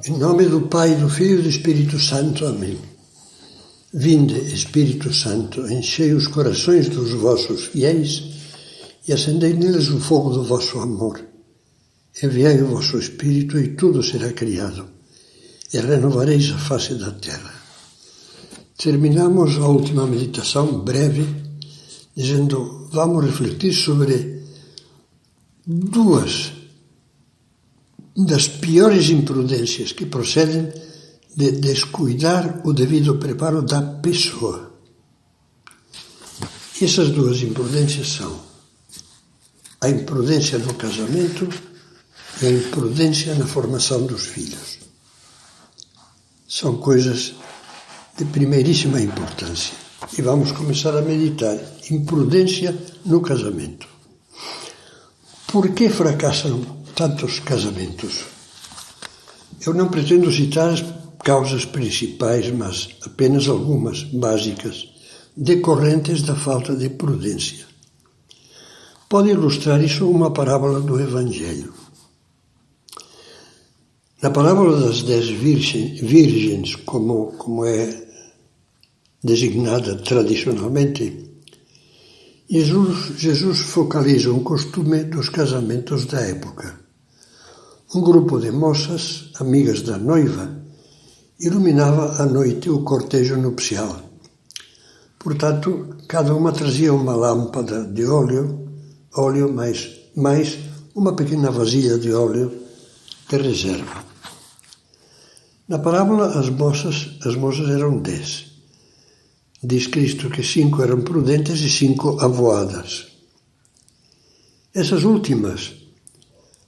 Em nome do Pai, do Filho e do Espírito Santo. Amém. Vinde, Espírito Santo, enchei os corações dos vossos fiéis e acendei neles o fogo do vosso amor. Enviai o vosso Espírito e tudo será criado, e renovareis a face da terra. Terminamos a última meditação breve, dizendo, vamos refletir sobre duas das piores imprudências que procedem de descuidar o devido preparo da pessoa. E essas duas imprudências são a imprudência no casamento e a imprudência na formação dos filhos. São coisas de primeiríssima importância. E vamos começar a meditar. Imprudência no casamento. Por que fracassam tantos casamentos? Eu não pretendo citar as causas principais, mas apenas algumas básicas, decorrentes da falta de prudência. Pode ilustrar isso uma parábola do Evangelho. Na parábola das 10 virgens, como é designada tradicionalmente, Jesus focaliza um costume dos casamentos da época. Um grupo de moças, amigas da noiva, iluminava à noite o cortejo nupcial. Portanto, cada uma trazia uma lâmpada de óleo mais uma pequena vasilha de óleo de reserva. Na parábola, as moças eram 10. Diz Cristo que 5 eram prudentes e 5 avoadas. Essas últimas,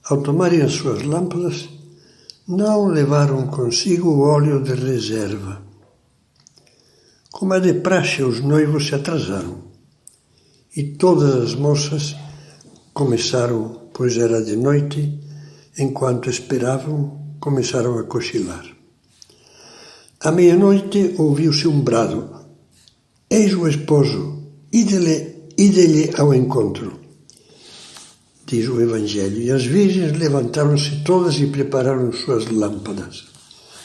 ao tomarem as suas lâmpadas, não levaram consigo o óleo de reserva. Como é de praxe, os noivos se atrasaram. E todas as moças começaram, pois era de noite, enquanto esperavam, começaram a cochilar. À meia-noite ouviu-se um brado. Eis o esposo, ide-lhe ao encontro, diz o Evangelho. E as virgens levantaram-se todas e prepararam suas lâmpadas.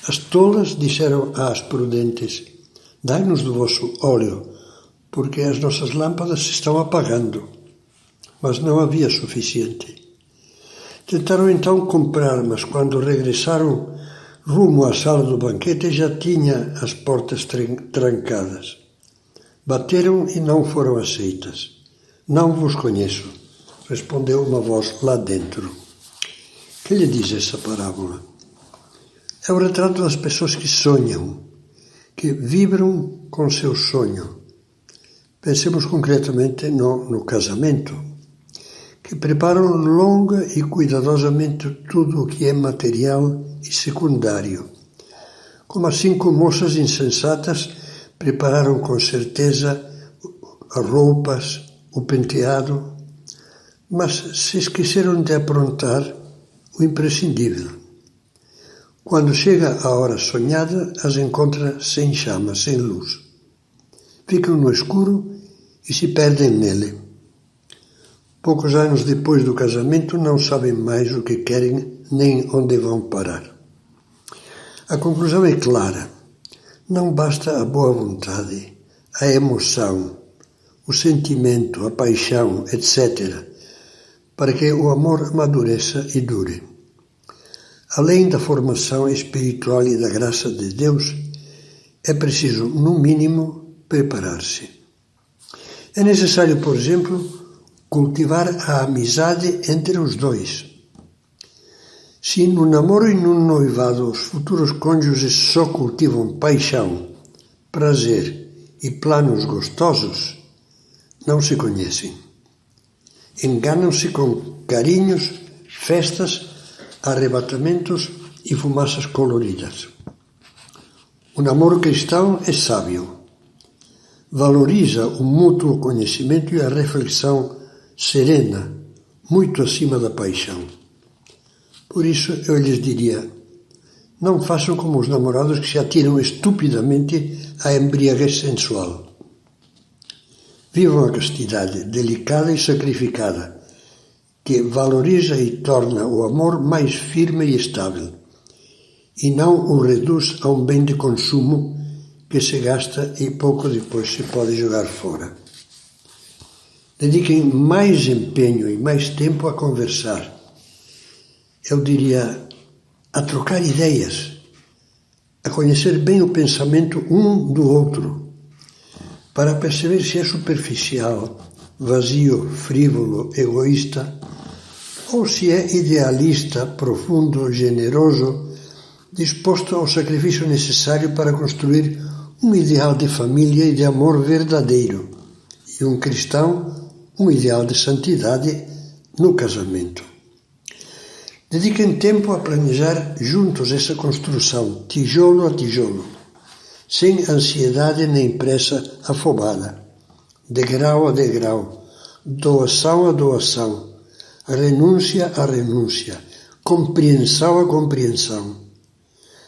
As tolas disseram às prudentes, dai-nos do vosso óleo, porque as nossas lâmpadas se estão apagando. Mas não havia suficiente. Tentaram então comprar, mas quando regressaram rumo à sala do banquete já tinha as portas trancadas. Bateram e não foram aceitas. Não vos conheço, respondeu uma voz lá dentro. Que lhe diz essa parábola? É o retrato das pessoas que sonham, que vibram com seu sonho. Pensemos concretamente no casamento, que preparam longa e cuidadosamente tudo o que é material e secundário. Como as 5 moças insensatas prepararam com certeza as roupas, o penteado, mas se esqueceram de aprontar o imprescindível. Quando chega a hora sonhada, as encontra sem chama, sem luz. Ficam no escuro e se perdem nele. Poucos anos depois do casamento, não sabem mais o que querem nem onde vão parar. A conclusão é clara. Não basta a boa vontade, a emoção, o sentimento, a paixão, etc., para que o amor amadureça e dure. Além da formação espiritual e da graça de Deus, é preciso, no mínimo, preparar-se. É necessário, por exemplo, cultivar a amizade entre os dois. Se no namoro e no noivado os futuros cônjuges só cultivam paixão, prazer e planos gostosos, não se conhecem. Enganam-se com carinhos, festas, arrebatamentos e fumaças coloridas. O namoro cristão é sábio. Valoriza o mútuo conhecimento e a reflexão serena, muito acima da paixão. Por isso eu lhes diria, não façam como os namorados que se atiram estupidamente à embriaguez sensual. Vivam a castidade delicada e sacrificada, que valoriza e torna o amor mais firme e estável, e não o reduz a um bem de consumo que se gasta e pouco depois se pode jogar fora. Dediquem mais empenho e mais tempo a conversar. Eu diria, a trocar ideias, a conhecer bem o pensamento um do outro, para perceber se é superficial, vazio, frívolo, egoísta, ou se é idealista, profundo, generoso, disposto ao sacrifício necessário para construir um ideal de família e de amor verdadeiro, e um cristão, um ideal de santidade no casamento. Dediquem tempo a planejar juntos essa construção, tijolo a tijolo, sem ansiedade nem pressa afobada, degrau a degrau, doação a doação, renúncia a renúncia, compreensão a compreensão,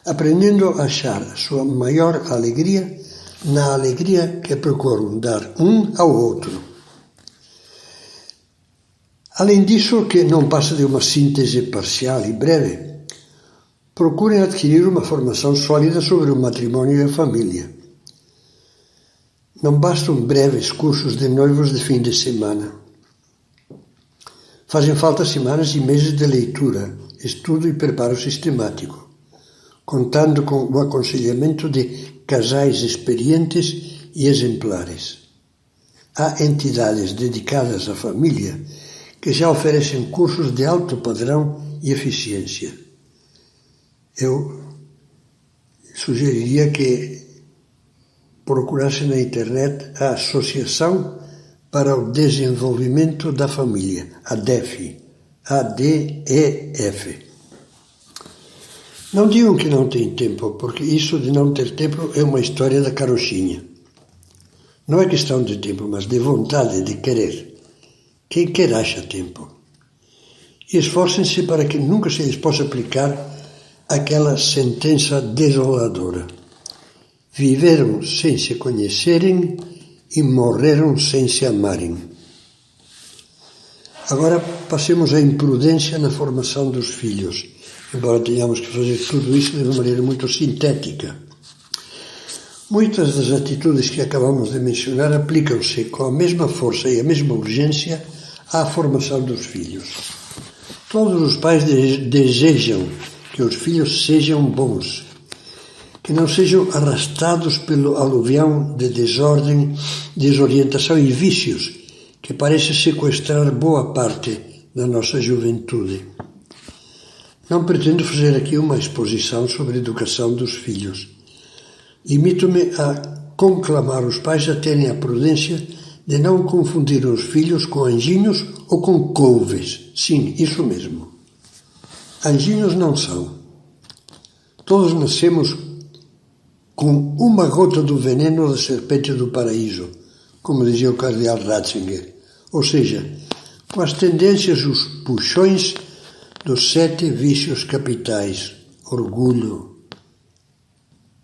aprendendo a achar a sua maior alegria na alegria que procuram dar um ao outro. Além disso, que não passa de uma síntese parcial e breve, procurem adquirir uma formação sólida sobre o matrimônio e a família. Não bastam breves cursos de noivos de fim de semana. Fazem falta semanas e meses de leitura, estudo e preparo sistemático, contando com o aconselhamento de casais experientes e exemplares. Há entidades dedicadas à família que já oferecem cursos de alto padrão e eficiência. Eu sugeriria que procurasse na internet a Associação para o Desenvolvimento da Família, ADEF, ADEF. Não digam que não tem tempo, porque isso de não ter tempo é uma história da carochinha. Não é questão de tempo, mas de vontade, de querer. Quem quer acha tempo. E esforcem-se para que nunca se lhes possa aplicar aquela sentença desoladora. Viveram sem se conhecerem e morreram sem se amarem. Agora passemos à imprudência na formação dos filhos, embora tenhamos que fazer tudo isso de uma maneira muito sintética. Muitas das atitudes que acabamos de mencionar aplicam-se com a mesma força e a mesma urgência à formação dos filhos. Todos os pais desejam que os filhos sejam bons, que não sejam arrastados pelo aluvião de desordem, desorientação e vícios que parece sequestrar boa parte da nossa juventude. Não pretendo fazer aqui uma exposição sobre a educação dos filhos. Limito-me a conclamar os pais a terem a prudência de não confundir os filhos com anjinhos ou com couves. Sim, isso mesmo. Anjinhos não são. Todos nascemos com uma gota do veneno da serpente do paraíso, como dizia o cardeal Ratzinger, ou seja, com as tendências, os puxões dos 7 vícios capitais: orgulho,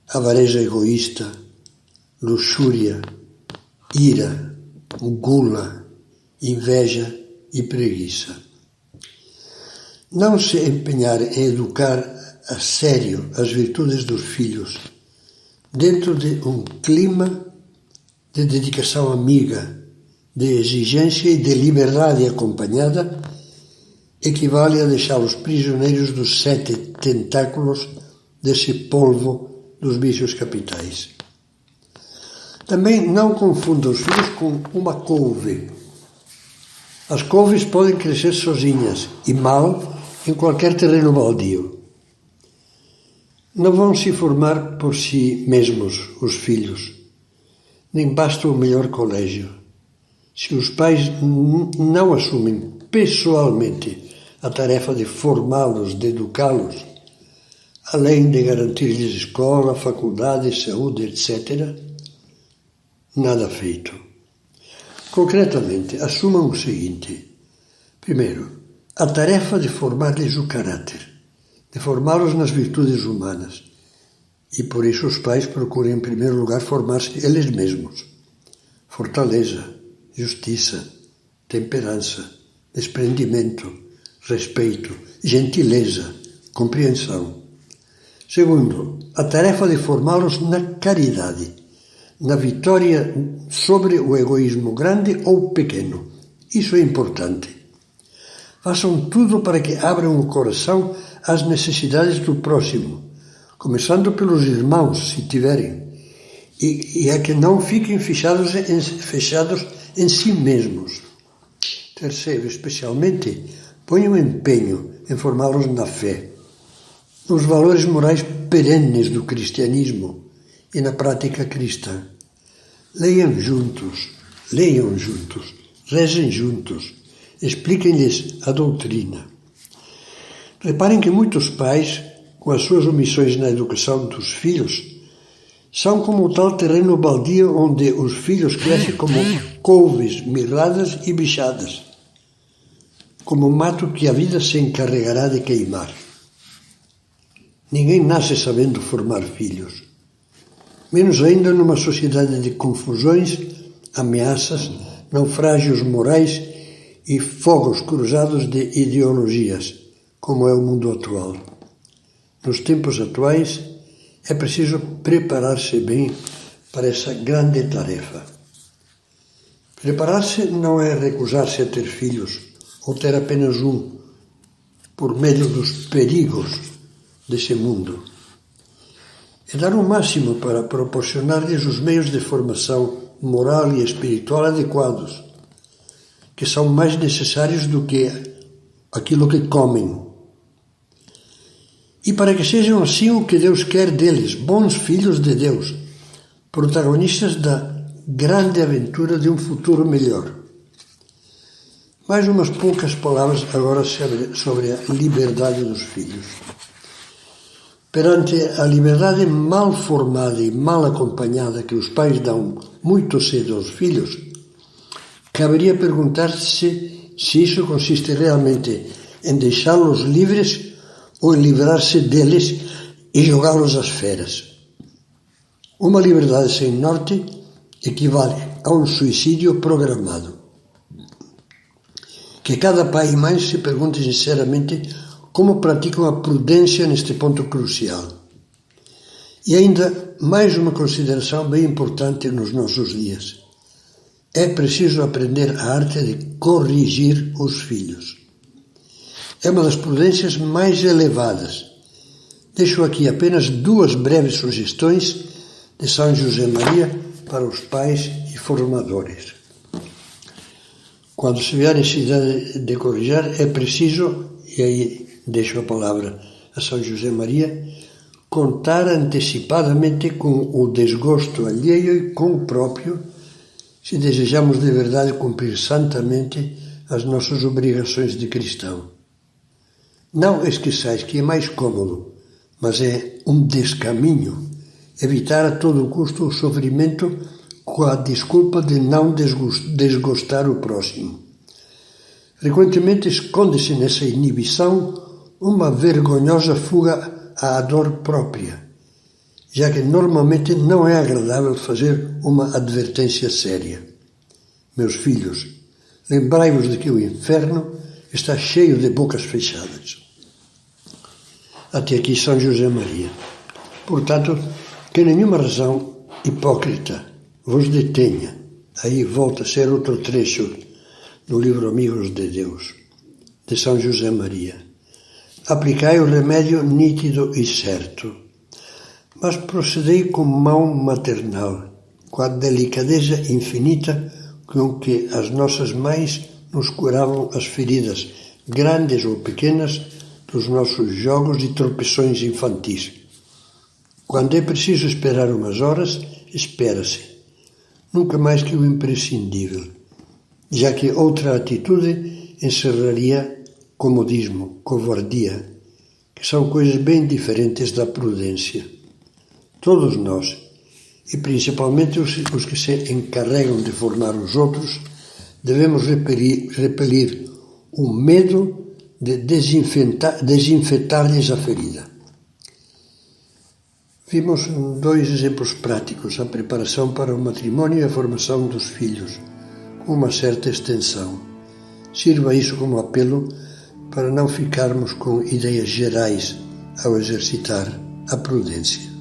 avareza egoísta, luxúria, ira, gula, inveja e preguiça. Não se empenhar em educar a sério as virtudes dos filhos dentro de um clima de dedicação amiga, de exigência e de liberdade acompanhada equivale a deixá-los prisioneiros dos 7 tentáculos desse polvo dos vícios capitais. Também não confunda os filhos com uma couve. As couves podem crescer sozinhas e mal em qualquer terreno baldio. Não vão se formar por si mesmos os filhos, nem basta o melhor colégio. Se os pais não assumem pessoalmente a tarefa de formá-los, de educá-los, além de garantir-lhes escola, faculdade, saúde, etc., nada feito. Concretamente, assumam o seguinte. Primeiro, a tarefa de formar-lhes o caráter, de formá-los nas virtudes humanas. E por isso os pais procuram, em primeiro lugar, formar-se eles mesmos. Fortaleza, justiça, temperança, desprendimento, respeito, gentileza, compreensão. Segundo, a tarefa de formá-los na caridade, na vitória sobre o egoísmo grande ou pequeno. Isso é importante. Façam tudo para que abram o coração às necessidades do próximo, começando pelos irmãos, se tiverem, e a que não fiquem fechados em si mesmos. Terceiro, especialmente, ponham empenho em formá-los na fé, nos valores morais perenes do cristianismo e na prática cristã. Leiam juntos, rezem juntos, expliquem-lhes a doutrina. Reparem que muitos pais, com as suas omissões na educação dos filhos, são como o tal terreno baldio onde os filhos crescem como couves, mirradas e bichadas, como mato que a vida se encarregará de queimar. Ninguém nasce sabendo formar filhos, menos ainda numa sociedade de confusões, ameaças, naufrágios morais e fogos cruzados de ideologias, como é o mundo atual. Nos tempos atuais, é preciso preparar-se bem para essa grande tarefa. Preparar-se não é recusar-se a ter filhos, ou ter apenas um, por medo dos perigos desse mundo. É dar o máximo para proporcionar-lhes os meios de formação moral e espiritual adequados, que são mais necessários do que aquilo que comem. E para que sejam assim o que Deus quer deles, bons filhos de Deus, protagonistas da grande aventura de um futuro melhor. Mais umas poucas palavras agora sobre a liberdade dos filhos. Perante a liberdade mal formada e mal acompanhada que os pais dão muito cedo aos filhos, caberia perguntar-se se isso consiste realmente em deixá-los livres ou em livrar-se deles e jogá-los às feras. Uma liberdade sem norte equivale a um suicídio programado. Que cada pai e mãe se pergunte sinceramente como praticam a prudência neste ponto crucial. E ainda mais uma consideração bem importante nos nossos dias. É preciso aprender a arte de corrigir os filhos. É uma das prudências mais elevadas. Deixo aqui apenas duas breves sugestões de São José Maria para os pais e formadores. Quando se vê a necessidade de corrigir, é preciso, e aí deixo a palavra a São José Maria, contar antecipadamente com o desgosto alheio e com o próprio, se desejamos de verdade cumprir santamente as nossas obrigações de cristão. Não esqueçais que é mais cômodo, mas é um descaminho, evitar a todo custo o sofrimento com a desculpa de não desgostar o próximo. Frequentemente esconde-se nessa inibição uma vergonhosa fuga à dor própria, já que normalmente não é agradável fazer uma advertência séria. Meus filhos, lembrai-vos de que o inferno está cheio de bocas fechadas. Até aqui São José Maria. Portanto, que nenhuma razão hipócrita vos detenha. Aí volta a ser outro trecho do livro Amigos de Deus, de São José Maria. Aplicai o remédio nítido e certo, mas procedei com mão maternal, com a delicadeza infinita com que as nossas mães nos curavam as feridas, grandes ou pequenas, dos nossos jogos e tropeções infantis. Quando é preciso esperar umas horas, espera-se, nunca mais que o imprescindível, já que outra atitude encerraria comodismo, covardia, que são coisas bem diferentes da prudência. Todos nós, e principalmente os que se encarregam de formar os outros, devemos repelir o medo de desinfetar-lhes a ferida. Vimos dois exemplos práticos, a preparação para o matrimônio e a formação dos filhos, com uma certa extensão. Sirva isso como apelo para não ficarmos com ideias gerais ao exercitar a prudência.